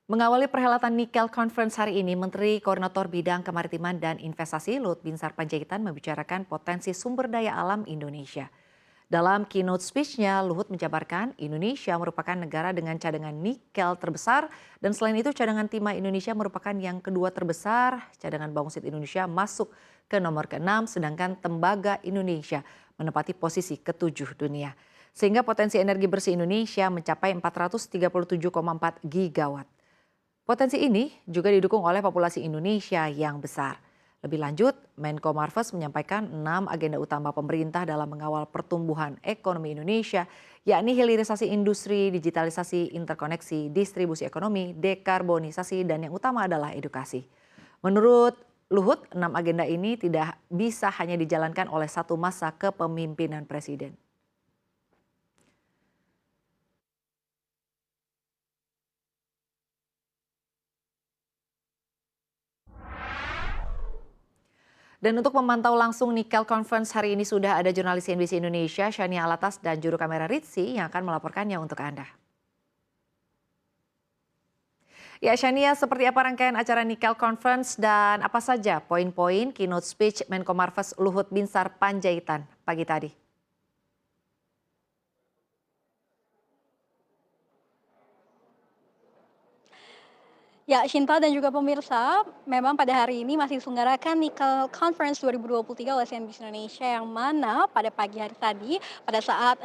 Mengawali perhelatan Nikel Conference hari ini, Menteri Koordinator Bidang Kemaritiman dan Investasi Luhut Binsar Panjaitan membicarakan potensi sumber daya alam Indonesia. Dalam keynote speech-nya, Luhut menjabarkan Indonesia merupakan negara dengan cadangan nikel terbesar dan selain itu cadangan timah Indonesia merupakan yang kedua terbesar, cadangan bauksit Indonesia masuk ke nomor ke-6 sedangkan tembaga Indonesia menempati posisi ke-7 dunia. Sehingga potensi energi bersih Indonesia mencapai 437,4 gigawatt. Potensi ini juga didukung oleh populasi Indonesia yang besar. Lebih lanjut, Menko Marves menyampaikan 6 agenda utama pemerintah dalam mengawal pertumbuhan ekonomi Indonesia, yakni hilirisasi industri, digitalisasi, interkoneksi, distribusi ekonomi, dekarbonisasi, dan yang utama adalah edukasi. Menurut Luhut, 6 agenda ini tidak bisa hanya dijalankan oleh satu masa kepemimpinan presiden. Dan untuk memantau langsung Nikel Conference hari ini sudah ada jurnalis CNBC Indonesia, Shania Alatas dan juru kamera Ritzi yang akan melaporkannya untuk Anda. Ya, Shania, seperti apa rangkaian acara Nikel Conference dan apa saja poin-poin keynote speech Menko Marves Luhut Binsar Panjaitan pagi tadi? Ya, Shinta dan juga pemirsa, memang pada hari ini masih diselenggarakan Nikel Conference 2023 oleh CNBC Indonesia yang mana pada pagi hari tadi pada saat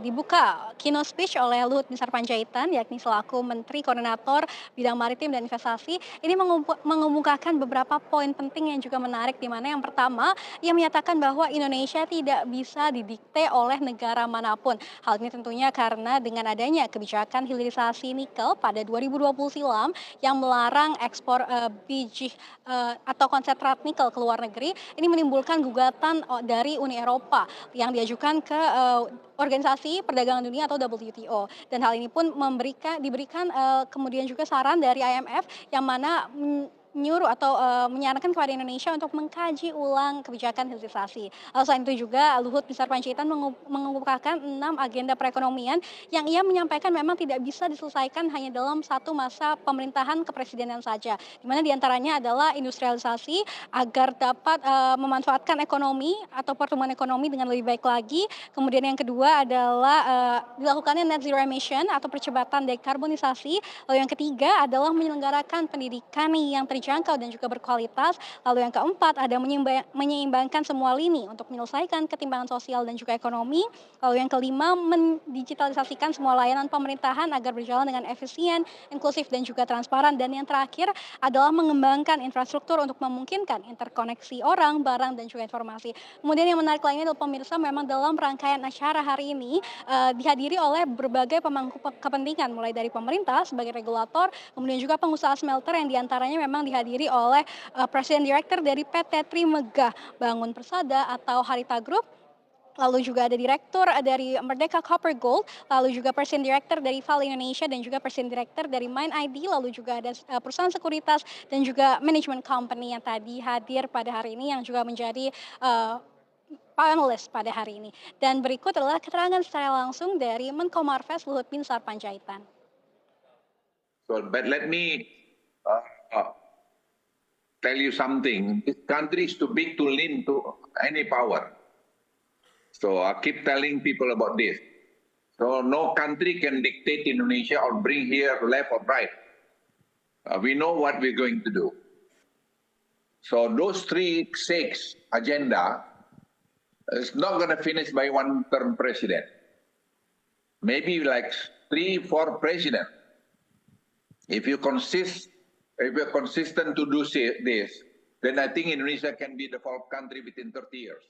dibuka keynote speech oleh Luhut Binsar Panjaitan yakni selaku Menteri Koordinator Bidang Maritim dan Investasi ini mengemukakan beberapa poin penting yang juga menarik di mana yang pertama ia menyatakan bahwa Indonesia tidak bisa didikte oleh negara manapun. Hal ini tentunya karena dengan adanya kebijakan hilirisasi nikel pada 2020 silam yang melarang ekspor biji atau konsentrat nikel ke luar negeri ini menimbulkan gugatan dari Uni Eropa yang diajukan ke Organisasi Perdagangan Dunia atau WTO dan hal ini pun diberikan kemudian juga saran dari IMF yang mana menyuruh atau menyarankan kepada Indonesia untuk mengkaji ulang kebijakan hilirisasi. Selain itu juga Luhut Binsar Panjaitan mengemukakan 6 agenda perekonomian yang ia menyampaikan memang tidak bisa diselesaikan hanya dalam satu masa pemerintahan kepresidenan saja. Di mana diantaranya adalah industrialisasi agar dapat memanfaatkan ekonomi atau pertumbuhan ekonomi dengan lebih baik lagi. Kemudian yang kedua adalah dilakukannya net zero emission atau percepatan dekarbonisasi. Lalu yang ketiga adalah menyelenggarakan pendidikan yang terjangkau dan juga berkualitas. Lalu yang keempat ada menyeimbangkan semua lini untuk menyelesaikan ketimpangan sosial dan juga ekonomi. Lalu yang kelima mendigitalisasikan semua layanan pemerintahan agar berjalan dengan efisien, inklusif dan juga transparan. Dan yang terakhir adalah mengembangkan infrastruktur untuk memungkinkan interkoneksi orang, barang dan juga informasi. Kemudian yang menarik lainnya adalah pemirsa memang dalam rangkaian acara hari ini dihadiri oleh berbagai pemangku kepentingan mulai dari pemerintah sebagai regulator, kemudian juga pengusaha smelter yang diantaranya memang dihadiri oleh Presiden Direktur dari PT Trimegah Bangun Persada atau Harita Group. Lalu juga ada direktur dari Merdeka Copper Gold, lalu juga presiden direktur dari Vale Indonesia dan juga presiden direktur dari Mind ID, lalu juga ada perusahaan sekuritas dan juga manajemen company yang tadi hadir pada hari ini yang juga menjadi panelis pada hari ini. Dan berikut adalah keterangan secara langsung dari Menko Marves Luhut Binsar Panjaitan. But let me tell you something. This country is too big to lean to any power. So I keep telling people about this. So no country can dictate Indonesia or bring here left or right. We know what we're going to do. So those 6 agenda is not going to finish by one term president. Maybe like 3-4 president. If you're consistent to do this, then I think Indonesia can be the fourth country within 30 years.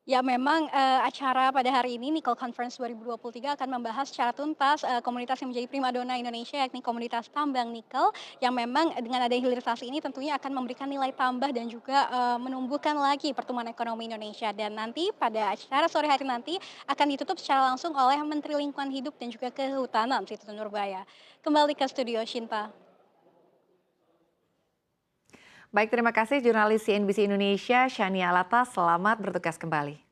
Ya memang acara pada hari ini Nikel Conference 2023 akan membahas secara tuntas komunitas yang menjadi primadona Indonesia yakni komunitas tambang nikel yang memang dengan adanya hilirisasi ini tentunya akan memberikan nilai tambah dan juga menumbuhkan lagi pertumbuhan ekonomi Indonesia. Dan nanti pada acara sore hari nanti akan ditutup secara langsung oleh Menteri Lingkungan Hidup dan juga Kehutanan Siti Nurbaya. Kembali ke studio Shinta. Baik, terima kasih jurnalis CNBC Indonesia, Shania Alatas. Selamat bertugas kembali.